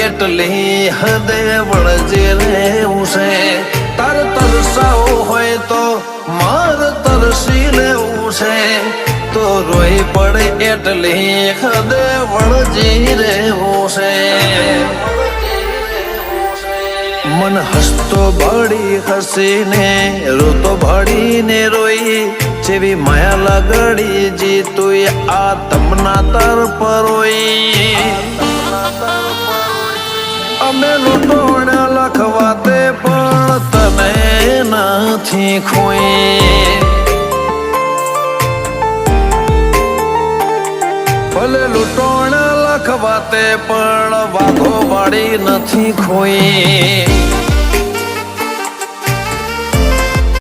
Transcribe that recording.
એટલી હદે વળજી લેવું છે તાર તરસાવું હોય તો માર તરસી લેવું છે તો રોઈ પડે એટલી હદે વળજી રહેવું છે મન હસતો ભાડી હસીને રોતો ભાડીને રોઈ જેવી માયા લગડી જી તું આ તમના તર પરોઈ અમે લૂંટોણ લખવાતે પણ તને નથી ખોઈ ભલે લૂંટોણ લખવાતે પણ વાઘો વાળી નથી ખોઈ